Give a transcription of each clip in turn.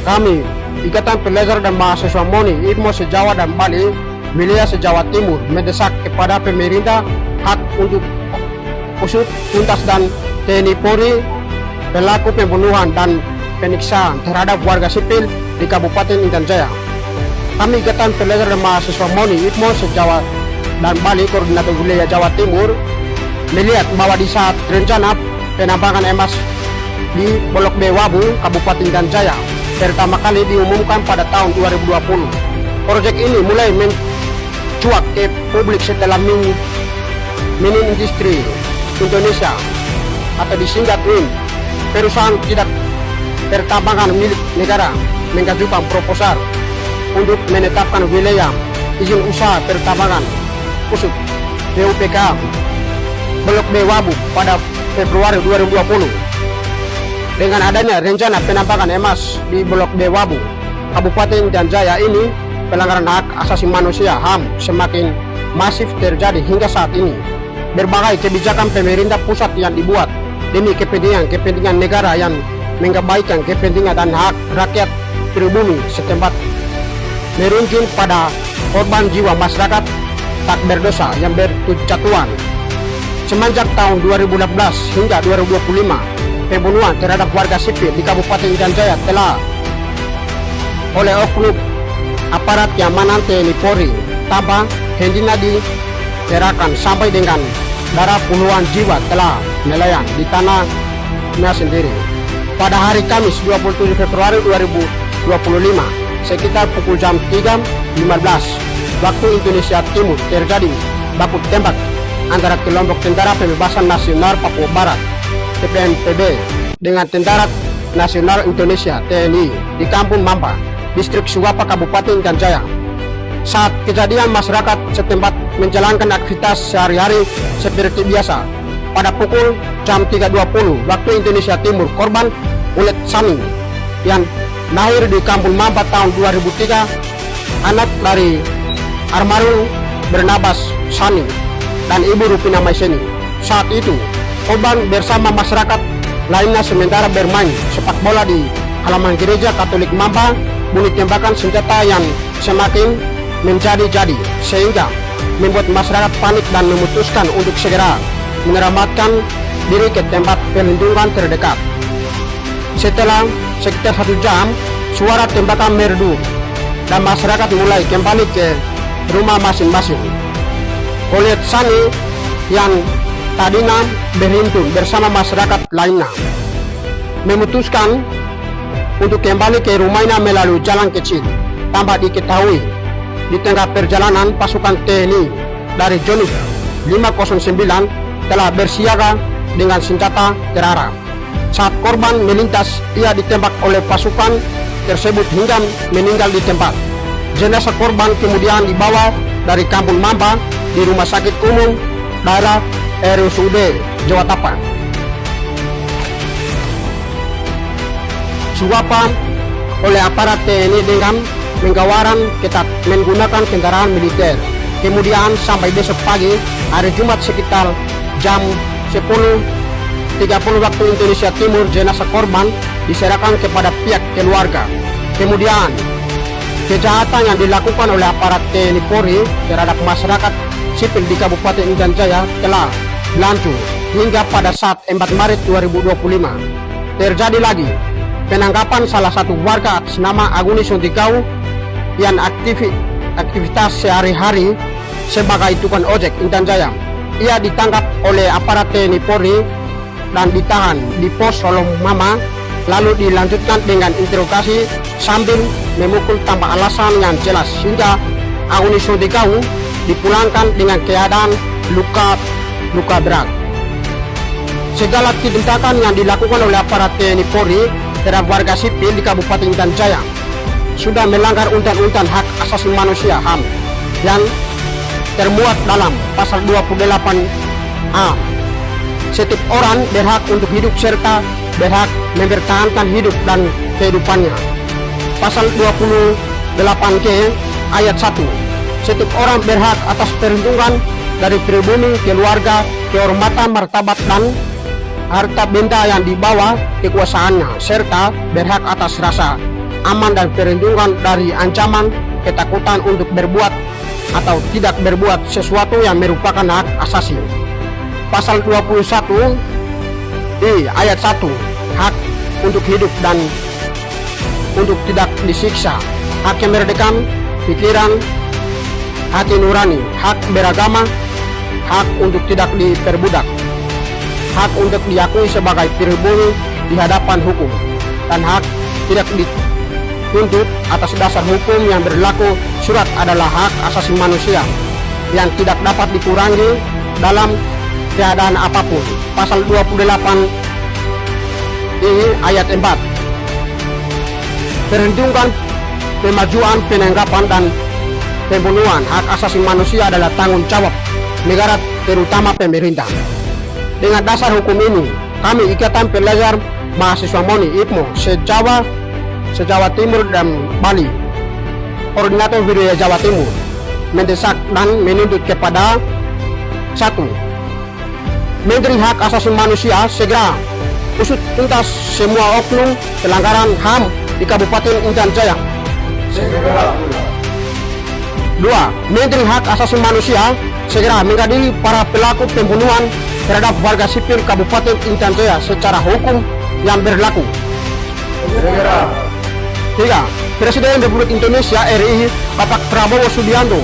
Kami, Ikatan Pelajar dan Mahasiswa MONI IPMO se-Jawa dan Bali, wilayah se-Jawa Timur, mendesak kepada pemerintah hak untuk usut tuntas dan TNI Polri pelaku pembunuhan dan penyiksaan terhadap warga sipil di Kabupaten Intan Jaya. Kami Ikatan Pelajar dan Mahasiswa MONI IPMO se-Jawa dan Bali, Koordinator Wilayah Jawa Timur, melihat bahwa di saat rencana penambangan emas di Blok B Wabu, Kabupaten Intan Jaya pertama kali diumumkan pada tahun 2020. Proyek ini mulai mencuat ke publik setelah Mini Industri Indonesia atau disingkat MIN, perusahaan tidak pertambangan milik negara, mengajukan proposal untuk menetapkan wilayah izin usaha pertambangan khusus PUPK Blok B Wabu pada Februari 2020. Dengan adanya rencana penambangan emas di Blok B Wabu, Kabupaten Intan Jaya ini, pelanggaran hak asasi manusia HAM semakin masif terjadi hingga saat ini. Berbagai kebijakan pemerintah pusat yang dibuat demi kepentingan negara yang mengabaikan kepentingan dan hak rakyat pribumi setempat meruncing pada korban jiwa masyarakat tak berdosa yang berjatuhan. Semenjak tahun 2016 hingga 2025, pembunuhan terhadap warga sipil di Kabupaten Intan Jaya telah oleh oknum aparat keamanan TNI Polri tanpa hentinya dikerahkan sampai dengan darah puluhan jiwa telah melayang di tanahnya sendiri. Pada hari Kamis 27 Februari 2025 sekitar pukul jam 3.15 waktu Indonesia Timur terjadi baku tembak antara kelompok Tentara Pembebasan Nasional Papua Barat TPNPB dengan Tentara Nasional Indonesia TNI di Kampung Mamba, Distrik Suwapa, Kabupaten Intan Jaya. Saat kejadian, masyarakat setempat menjalankan aktivitas sehari-hari seperti biasa. Pada pukul jam 3.20 waktu Indonesia Timur, korban Ulet Sani yang lahir di Kampung Mamba tahun 2003, anak dari almarhum Bernabas Sani dan ibu Rupina Maiseni. Saat itu korban bersama masyarakat lainnya sementara bermain sepak bola di halaman gereja Katolik Mamba. Bunyi tembakan senjata yang semakin menjadi-jadi sehingga membuat masyarakat panik dan memutuskan untuk segera menyelamatkan diri ke tempat perlindungan terdekat. Setelah sekitar 1 jam, suara tembakan merdu dan masyarakat mulai kembali ke rumah masing-masing. Oleh Sani yang tadinya berhimpun bersama masyarakat lainnya memutuskan untuk kembali ke rumahnya melalui jalan kecil. Tanpa diketahui, di tengah perjalanan pasukan TNI dari Unit 509 telah bersiaga dengan senjata terarah. Saat korban melintas, ia ditembak oleh pasukan tersebut hingga meninggal di tempat. Jenazah korban kemudian dibawa dari Kampung Mamba di Rumah Sakit Umum Daerah RSUD Jawa Tapa. Suwapa oleh aparat TNI dengan penggawaran ketat menggunakan kendaraan militer. Kemudian sampai besok pagi hari Jumat sekitar jam 10.30 waktu Indonesia Timur, jenazah korban diserahkan kepada pihak keluarga. Kemudian kejahatan yang dilakukan oleh aparat TNI Polri terhadap masyarakat sipil di Kabupaten Intan Jaya telah berlanjut hingga pada saat 4 Maret 2025 terjadi lagi penangkapan salah satu warga atas nama Aguni Sontikau yang aktivitas sehari-hari sebagai tukang ojek Intan Jaya. Ia ditangkap oleh aparat TNI Polri dan ditahan di pos Solong Mama, lalu dilanjutkan dengan interogasi sambil memukul tanpa alasan yang jelas hingga Aguni Sontikau dipulangkan dengan keadaan luka berat. Segala tindakan yang dilakukan oleh aparat TNI Polri terhadap warga sipil di Kabupaten Intan Jaya sudah melanggar undang-undang hak asasi manusia HAM yang termuat dalam pasal 28A. Setiap orang berhak untuk hidup serta berhak mempertahankan hidup dan kehidupannya. Pasal 28G ayat 1. Setiap orang berhak atas perlindungan dari pribumi, keluarga, kehormatan, martabat dan harta benda yang dibawa kekuasaannya, serta berhak atas rasa aman dan perlindungan dari ancaman, ketakutan untuk berbuat atau tidak berbuat sesuatu yang merupakan hak asasi. Pasal 21 di ayat 1, hak untuk hidup dan untuk tidak disiksa, hak kemerdekaan pikiran, hati nurani, hak beragama, hak untuk tidak diperbudak, hak untuk diakui sebagai pribumi di hadapan hukum, dan hak tidak dituntut atas dasar hukum yang berlaku. Surat adalah hak asasi manusia yang tidak dapat dikurangi dalam keadaan apapun. Pasal 28 ini ayat 4, perlindungan, pemajuan, penangkapan, dan pembunuhan hak asasi manusia adalah tanggung jawab negara, terutama pemerintah. Dengan dasar hukum ini, kami Ikatan Pelajar Mahasiswa MONI IPMO se-Jawa Timur dan Bali, Koordinator Wilayah Jawa Timur, mendesak dan menuntut kepada 1. Menteri Hak Asasi Manusia segera usut tuntas semua oknum pelanggaran HAM di Kabupaten Intan Jaya. 2. Menteri Hak Asasi Manusia segera mengadili para pelaku pembunuhan terhadap warga sipil Kabupaten Intan Jaya secara hukum yang berlaku. 3. Presiden Republik Indonesia RI Bapak Prabowo Subianto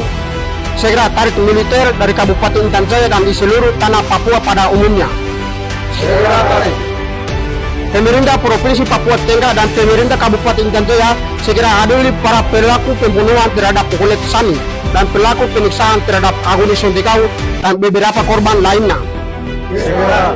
segera tarik militer dari Kabupaten Intan Jaya dan di seluruh tanah Papua pada umumnya. Segera tarik. Pemerintah Provinsi Papua Tengah dan pemerintah Kabupaten Intan Jaya segera adili para pelaku pembunuhan terhadap Hulet Sani dan pelaku penyiksaan terhadap Aguni Sondikau dan beberapa korban lainnya. Segera.